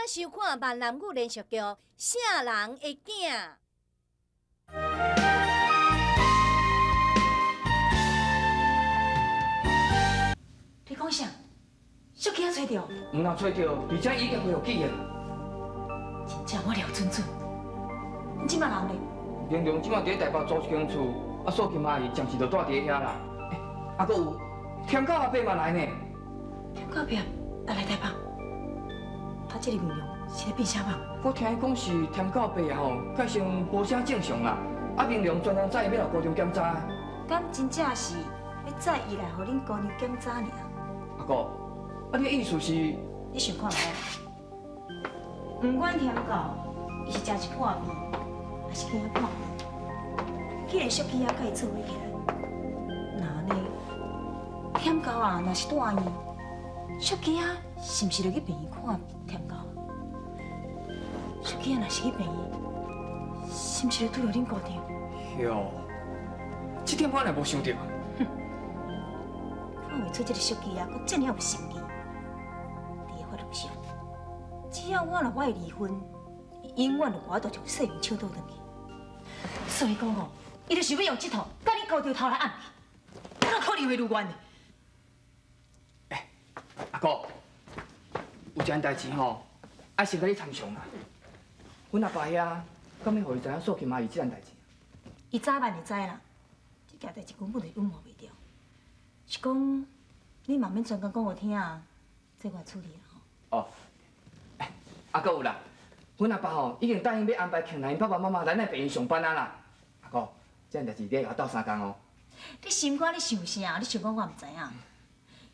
收看闽南语连续剧《啥人的囝》。你讲啥？小鸡仔找到？唔若找到，而且已经恢复记忆。真正我了准准。你即摆人咧？明良即马伫台北租一间厝，素琴阿姨暂时就住伫遐啦。还阁有天狗阿伯嘛来呢。天狗阿伯也来台北？他这个面容是咧变啥吧？我听伊讲是天狗阿伯啊吼，个性无啥正常啦。明良专登载伊要来高中检查。敢真正是要载伊来，互恁高中检查尔？阿哥，你的意思是？你想看卖？不管天狗，伊是食一半面，还是惊半面，既然小鸡仔甲伊做伙起来，那安尼，天狗啊，若是大意，小鸡仔是毋是就去病院看天狗？小鸡仔若是去病院，是毋是就拄到恁高中？哟，这点我也无想到。看袂出这个小鸡仔，佫这么有心机。伫个法律上，只要我会离婚，伊永远就我就从细明抢倒转去。所以讲哦，伊就是要用这套，甲你高调偷来暗去，哪可能会如愿呢？阿哥，有一件代志吼，爱先甲你参详啦。阮阿爸遐，敢要互伊知影素琴阿姨这件代志？伊早晚会知啦，这件代志根本就隐瞒袂掉。是讲，你嘛免专讲互听啊，这我处理啦吼。哦，还阁有啦，阮阿爸吼已经答应要安排庆来因爸爸妈妈来咱病院上班啊啦。阿哥，这件代志你要斗3工哦。你心肝你想啥？你想讲我唔知影。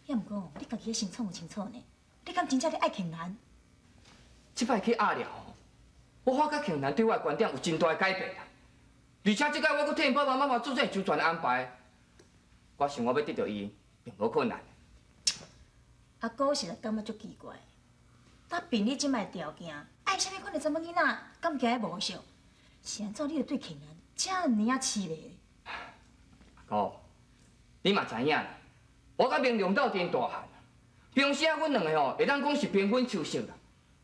也毋过，你家己的心创有清楚呢。你敢真正咧爱庆兰？即摆去压了吼，我发觉庆兰对我的观点有真大的改变啦。而且即摆我阁替因爸爸妈妈做这周全的安排，我想我要得到伊并无困难。阿姑实在感觉足奇怪，他凭你即摆条件，爱啥物款的查某囡仔，敢惊迄无相？是安怎你就对庆兰这尔啊痴咧？阿哥，你嘛知影啦，我甲明良斗阵大汉，平时啊，阮两个吼会当讲是平分秋色啦。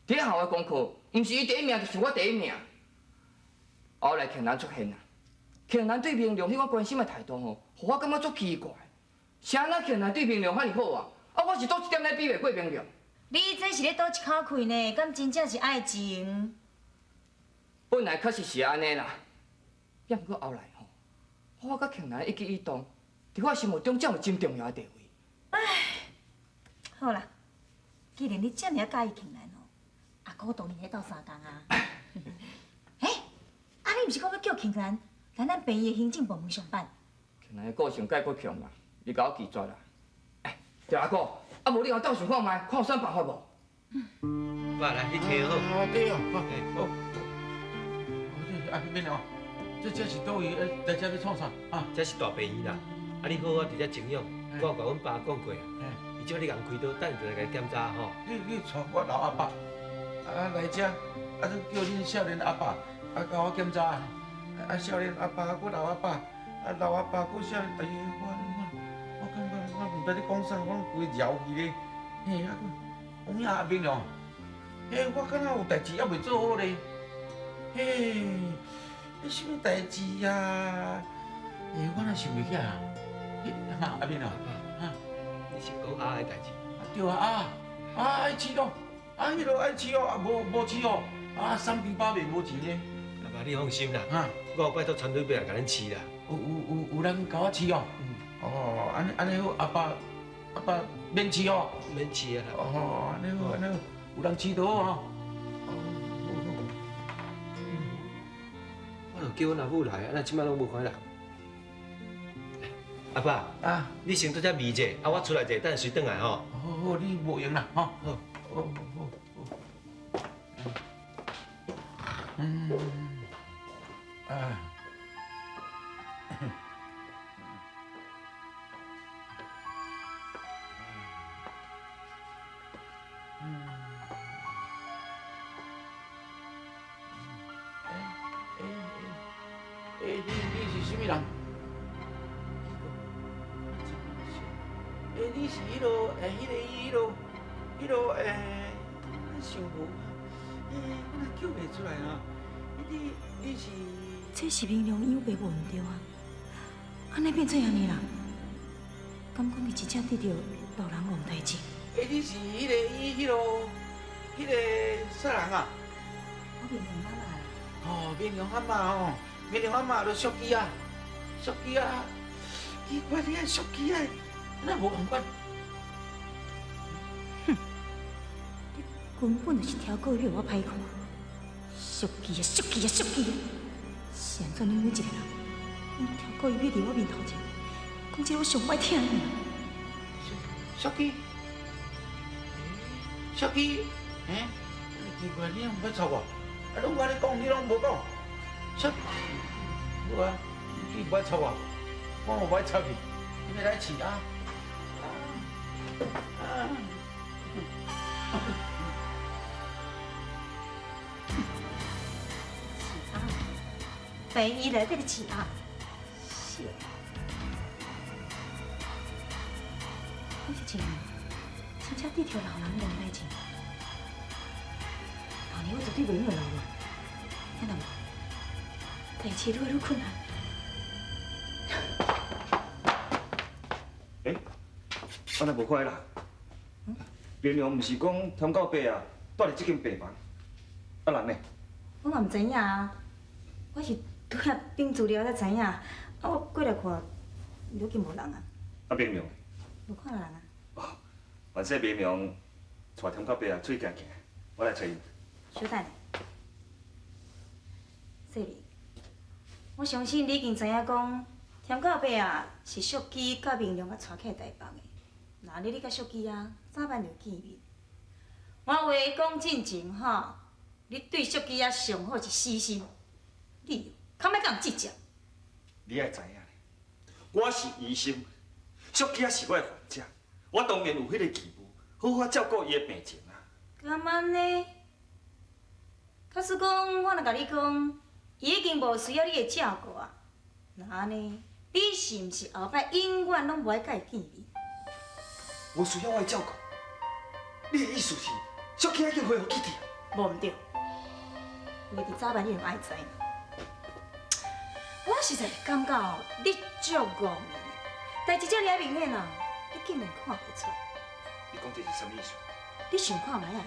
伫咧校外功课，毋是伊第一名，就是我第一名。后来庆兰出现啦，庆兰对明良迄款关心的态度吼，互我感觉足奇怪。是安怎庆兰对明良遐尼好啊？我是倒一点仔比袂过明良。你这是咧倒一口气呢？敢真正是爱情？本来确实是安尼啦，也毋过后来吼，我甲庆兰一举一动，伫我心目中占有真重要的地位。唉，好啦，既然你这么介意庆兰哦，阿姑当然咧斗3工啊。哎，啊你毋是讲要叫庆兰来咱病院的行政部门上班？庆兰的个性解决强啦，你甲我拒绝啦。对阿哥，啊无你互斗想看卖，看有啥办法无？爸，来，你摕好。对哦，好。啊，免了，这是倒位？来这要创啥？啊，这是大病院啦，啊，你好好伫遮静养。我有甲阮爸讲过啊，伊即摆你共开刀，等下就来甲检查吼。你带我老阿爸来这，叫恁少年阿爸甲我检查。少年阿爸，我老阿爸，老阿爸，我少年，我感觉我唔知你讲啥，我规绕去咧。嘿，讲阿明哦，嘿，我敢若有代志还未做好咧。嘿，你什么代志呀？嘿，我哪想袂起来啊？阿明啊，你是讲阿的代志？对啊，爱饲咯，迄落爱饲哦，无饲哦，3更8暝无钱咧。阿爸，你放心啦，我有拜托田队要来甲恁饲啦。有人甲我饲哦。哦，安尼好，阿爸免饲哦。免饲啊。哦，安尼好，有人饲就好哦。我著叫阮阿母来，咱即摆拢无看人。阿爸，你先在遮眯者，我出来者，等下随转来吼。好，你无用啦，吼。好。你是什么人？你是迄落，想无？我若叫袂出来啊！你是？这是明良养爸无毋对啊，安尼变做安尼啦？敢讲伊真正得到老人王代志？你是迄个啥人啊？我明良妈妈啦。哦，明良阿嬷哦，明良阿嬷就属鸡啊，属鸡啊，奇怪你爱属鸡啊，那无同款。哼，你根本就是挑故意要我歹看，属鸡啊，属鸡啊，属鸡啊！是安怎你每一个人，拢挑故意要伫我面头前，讲这我上歹听的。属鸡，属鸡，奇怪你拢唔捌插我，拢我咧讲你拢无讲，属，有啊，你唔捌插我，我唔捌插你，你要来试啊？爸伊来这里饲鸭，是。你是真正得着老人的代志。后年我绝对袂用老人，听到无？代志愈来愈困难。安尼无快啦。明良毋是讲添到爸啊，住伫这间病房，啊人呢？我嘛毋知影啊，我是拄下订资料才知影，啊我过来看，如今无人啊。啊明良，无看到人啊。哦，万说明良带添到爸啊出去行行，我来找伊。小等下，细丽，我相信你已经知影讲，添到爸啊是淑姬甲明良啊带起来台北的。那你甲淑姬啊早晚就见面。我话讲真情吼，你对淑姬啊上好是死心，你敢要甲人计较？你爱知影，我是医生，淑姬啊是我的患者，我当然有迄个义务，好好照顾伊的病情啊。敢安呢？假使讲我若甲你讲，伊已经无需要你的照顾啊，那安尼，你是毋是后摆永远拢无爱甲伊见面？无需要我的照顾，你的意思是淑姬已经恢复记忆？无毋对，因为伫早晚你就爱知。我实在是感觉哦，你足戆的，代志遮尔明显啊，你竟然看袂出。你讲这是什么意思？你想看觅啊？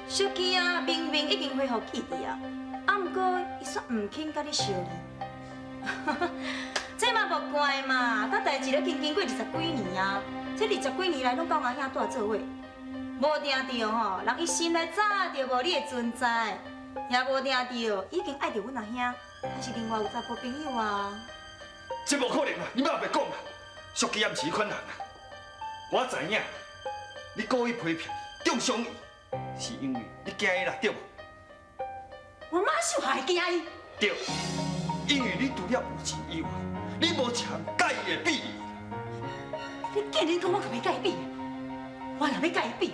淑姬啊，明明已经恢复记忆啊，啊毋过伊煞毋肯甲你相认。这嘛无怪嘛，呾代志都经过20几年啊，这20几年来拢甲我兄住做伙，无定着吼，人伊心内早就无你的存在，也无定着已经爱着阮阿兄，还是另外有查甫朋友啊。这无可能啊！你莫白讲啊！淑姬也毋是迄款人啊！我知影，你故意批评、中伤伊，是因为你惊伊啦，对无？我马上还惊伊。对，因为你除了有钱以外，你无一项介意的秘密。你竟然讲我同伊介意比，我若要介意比，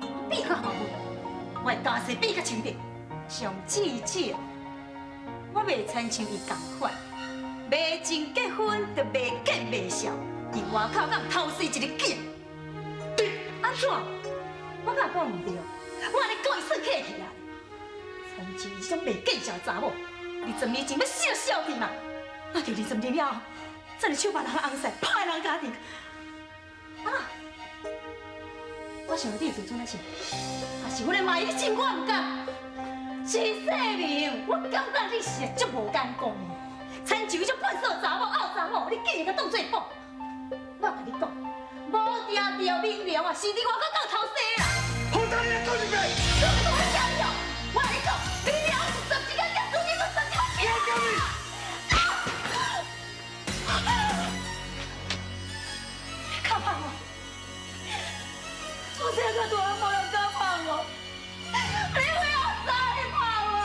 我比较好无？我会家世比较清白，上至少我袂亲像伊同款，未真结婚就未见未孝，伫外口敢偷生一个囝。安怎？我甲讲毋对，我安尼讲伊算客气啊！亲像伊种未见孝的查某，20年前要笑去嘛，啊，着20年了后，再来抢别人的红婿，破坏人家庭。啊！我想要你自尊的是，也是我的妈伊心我唔甘。徐世明，我感觉你是足无眼光的，亲像伊种笨手查某、傲查某，你竟然甲当做宝。我甲你讲，无定着明良啊，是你我搁搞偷生啦！好大你来讲一遍！我跟我讲你哦，我跟你讲，明良是十几个业主，你是十几个业主。靠怕我！我这个多人没有敢怕我，你不要杀你怕我！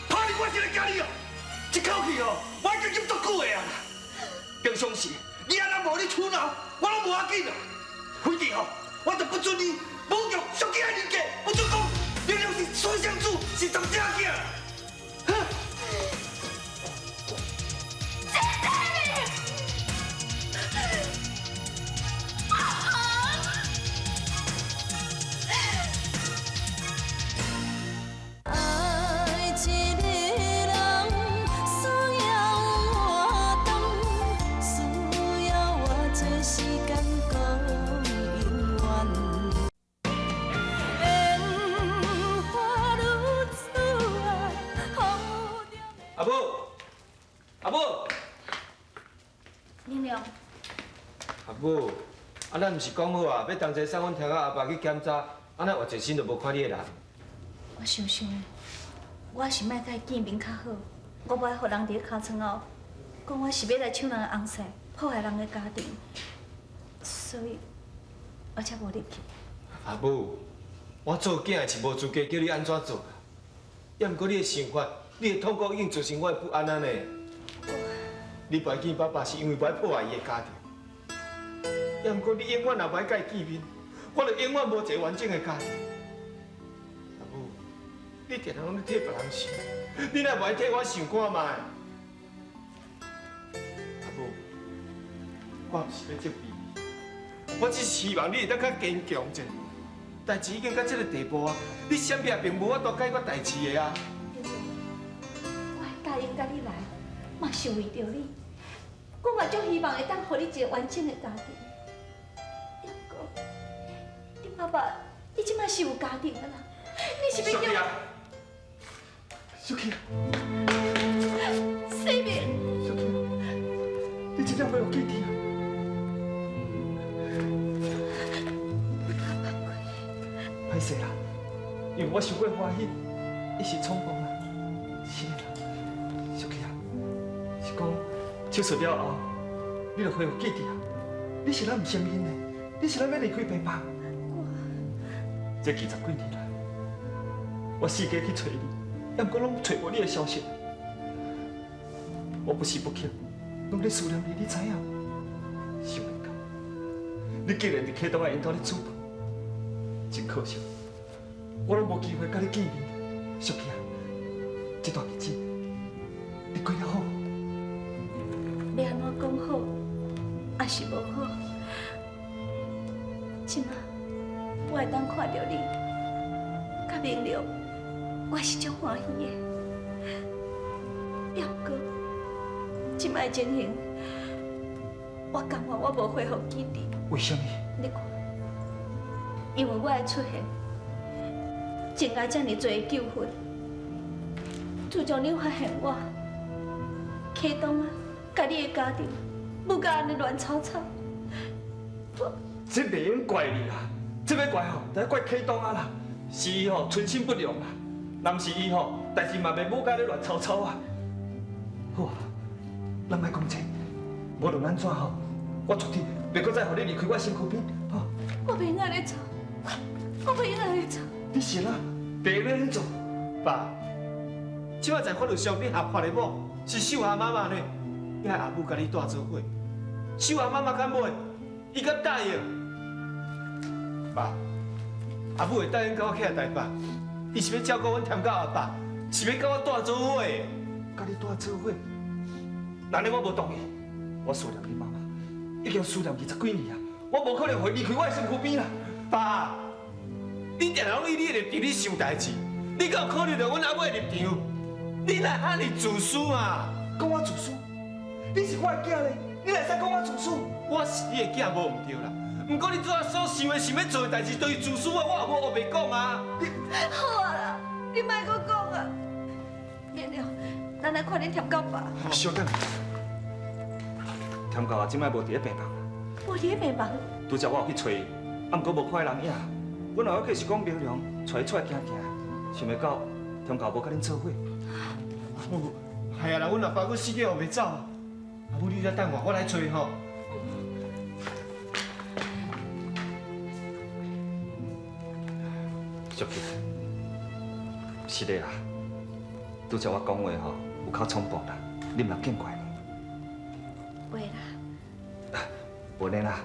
怕你我是来惊你哦！这口气哦，我已经忍足久的啊！平常时你安那无你厝闹，我拢无要紧啊！非得哦，我就不准你侮辱淑姬的人格，不准讲明良是孙相主，是十只囝。母，咱毋是讲好啊，要同齐送阮听阿爸去检查，安尼活一身就无看你的人。我想想，我是莫甲伊见面较好，我无爱互人伫咧尻川后讲我是要来抢人的红婿，破坏人的家庭，所以我才无入去。阿母，我做囝是无资格叫你安怎做。也毋过你的想法，你的痛苦已经造成我的不安呢。你不爱见爸爸，是因为不爱破坏伊的家庭。也毋过你永远也不爱甲伊见面，我就永远无一个完整的家庭。阿母，你定常拢咧替别人想，你哪不爱替我想看卖？阿母，我毋是要责备你，我只是希望你会当较坚强者。代志已经到这个地步啊，你闪避并无法度解决代志的啊。我会答应甲你来，嘛是为着你。我嘛足希望会当互你一个完整的家庭。不过，你爸爸，你即摆是有家庭的啦，你是要叫小琪，生命？小琪，你真正要有记住啊！歹势啦，因为我想过欢喜，一时冲动啦。是啦，小琪啊，是讲手术了后，你就恢复记忆啊。你是咱唔相认的，你是咱要离开爸爸。这20几年来，我四界去找你，也毋过拢找无你的消息。我不时不刻，拢在思念你，你知影？想袂到，你竟然伫启东的因兜咧煮饭。真可惜，我拢无机会甲你见面。小琪啊，这段日子你过得好无？要安怎讲好，还是无好？即马我会当看到你，甲明了，我是足欢喜的。也毋过，即摆情形，我感觉我无恢复记忆。为什么？你看。因为我的出现，增加这么多的纠纷。自从你发现我，启东啊，甲你的家庭，不甲安尼乱吵吵，这袂用怪你啦，这要怪吼，得怪启东啊啦，是伊吼存心不良啦，若毋是伊吼，代志嘛袂无甲你乱吵吵啊。好啊，咱莫讲这，无论安怎吼，我绝对袂搁再互你离开我身躯边，吼。我袂安尼做。我不应该去做。你是啦，别要去做。爸，即摆在法律上你合法的某是秀霞妈妈呢，你害阿母甲你带做伙，秀霞妈妈敢袂？伊敢答应？爸，阿母会答应甲我徛台北，伊是要照顾阮添到阿爸，是要甲我带做伙的。甲你带做伙，那呢我无同意。我思念你妈妈，已经思念20几年啊，我无可能会离开我的身躯边啦。爸。你定常以你的立场咧想代志，你敢有考虑到阮阿母的立场？你哪遐尼自私啊？讲我自私？你是我的囝咧，你哪使讲我自私？我是你的囝无毋对啦，毋过你做啊所想的、想要做的代志，都是自私啊！我也无黑白讲啊。好啊啦，你莫阁讲啊。免了，咱来看恁添狗爸。小等，添狗啊，今摆无伫咧病房。无伫咧病房？拄则我有去找伊，啊，毋过无看到人影。本来我计是讲明良带伊出来行行，想袂到添狗无甲恁做伙。系啊，啦，阮阿爸佫死计后袂走，阿母你再等我来找吼。小琪，是的啦，拄则我讲话吼有较冲动啦，你莫见怪我。袂啦。无呢啦，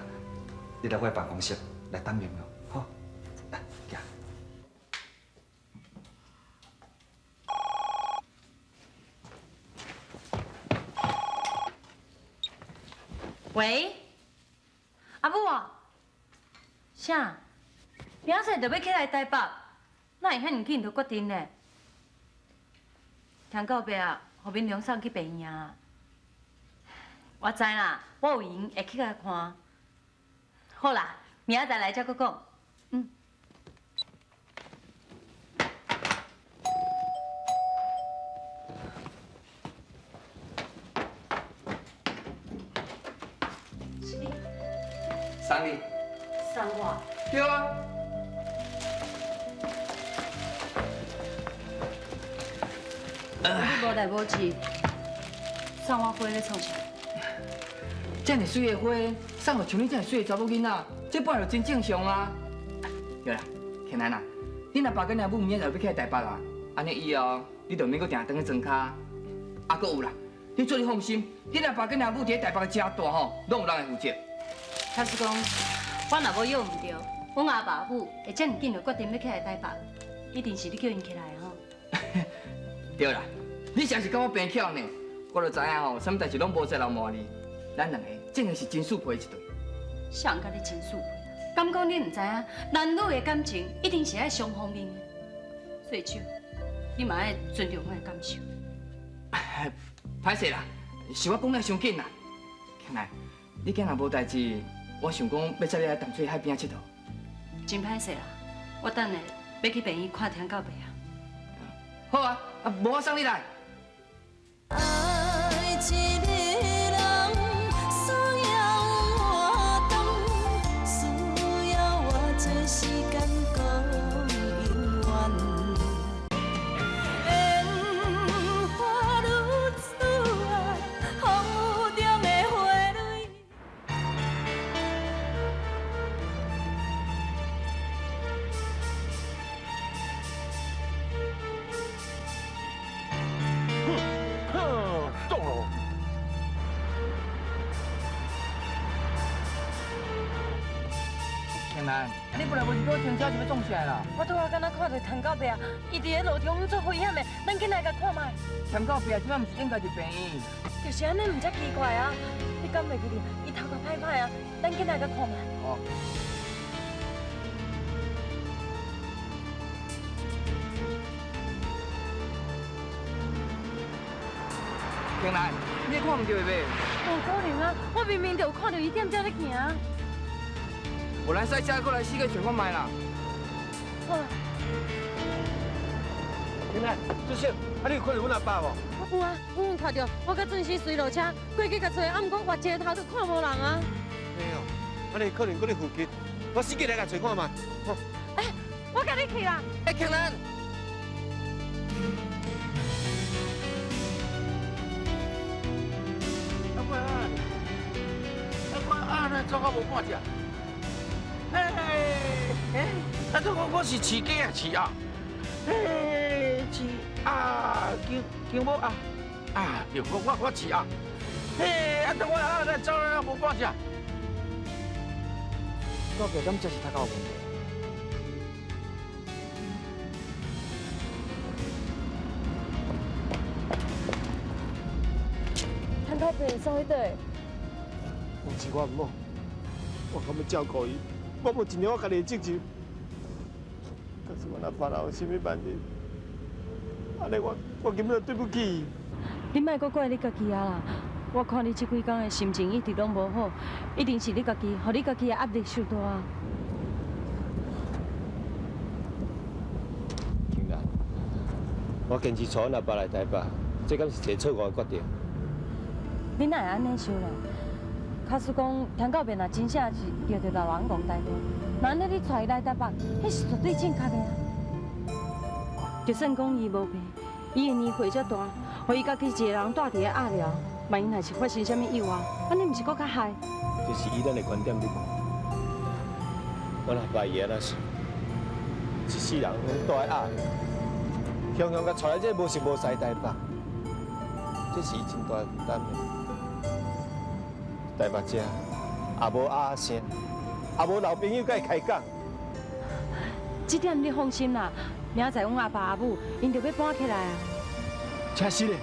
你来我办公室来等明良，吼。行。喂，阿母啊，啥？明仔就要起来台北，哪会遐尼紧就决定呢？听到爸啊，互民良送去病院啊。我知啦，我有闲会去甲看。好啦，明仔载来才阁讲。嗯。是你，送你。送我。对啊。你无代无志，送我花咧创啥？这样水的花，送互像你这样水的查某囡仔，这本来就真正常啊。对啦，庆兰啊，恁阿爸跟阿母明仔就要起来台北啊，安尼以后你就免搁定当去庄卡。啊，搁有啦，你做你放心，恁阿爸跟阿母伫台北的家大吼，拢有人会负责。假使讲我若无约唔着，阮阿爸母会这么紧就决定要起来台北，一定是你叫因起来的吼。对啦，你实在是跟我变巧呢，我就知影吼，什么代志拢无在人骂你，咱两个真的是真速配一对。谁人甲你真速配啊？敢讲你唔知影，男女的感情一定是爱双方面的，最少你嘛爱尊重我的感受。歹势啦，是我讲得伤紧啦。庆来，你今若无代志，我想讲要载你来淡水海边佚佗。真歹势啦，我等下要去病院看天到伯啊。好啊，无我送你来。爱一个人需要活动，需要我这时间讲永远。烟花如此啊，风雨中的花蕊。中了！庆来，你本来无是叫我停车就要撞起来啦？我拄仔敢若看到谭到伯啊，伊伫咧路中做危险的，咱紧来甲看卖。田到伯啊，即摆毋是应该伫病院？就是安尼，毋则奇怪啊！你敢袂记哩？伊头壳歹歹啊，咱紧来甲看卖。哦。庆来，你看唔到袂？无可能啊！我明明就有看到伊踮遮咧行。无咱赛车过来四个找看卖啦。好啊，庆来，志胜，啊，你有看到阮阿爸无？有啊，阮有看到，我甲准时随落车过去甲找，啊，毋过越街头都看无人啊。哎呦，安尼可能搁咧附近，我司机来甲找看卖。好。哎，我甲你去啦。哎，庆来。做我无半只。啊，我是饲鸡啊，饲鸭。饲鸭，叫我啊，对，我饲鸭。啊，等我来走啦，无半只。我白感这是他搞问题。谭到伯送去倒？毋是我唔好，我敢要照顾伊，我无尽量我家己的责任。但是我若爸若有啥物万一，安尼我根本就对不起伊。你莫阁怪你家己啊啦！我看你这几天的心情一直拢无好，一定是你家己，互你家己的压力受大啊。庆兰，我坚持带阮阿爸来台北，这敢是一个错误的决定。你哪会安尼想咧？假使讲田到伯若真正是钓着老人戆台湾，那安尼你带伊来台北，迄是绝对正确的啊！就算讲伊无病，伊的年岁遮大，互伊家己一个人住伫咧压寮，万一若是发生啥物意外，安尼毋是搁较害？这是以咱的观点你看，阮阿爸伊安那想，一世人拢住在压寮，雄雄甲带来这无食无晒台北，这是伊真大的负担的。台北遮也无阿声，也无老朋友甲伊开讲。这点你放心啦，明仔载阮阿爸阿母因就要搬起来啊。真是嘞。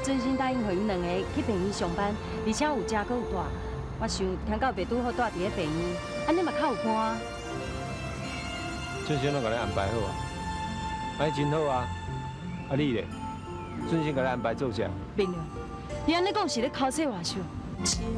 真心答应互因两个去病院上班，而且有家阁有大。我想听到伯拄好住伫咧病院，安尼嘛较有伴啊。俊生拢甲你安排好啊，安尼真好啊。啊你咧，俊生甲你安排做啥？明了，你安尼讲是咧口说话笑。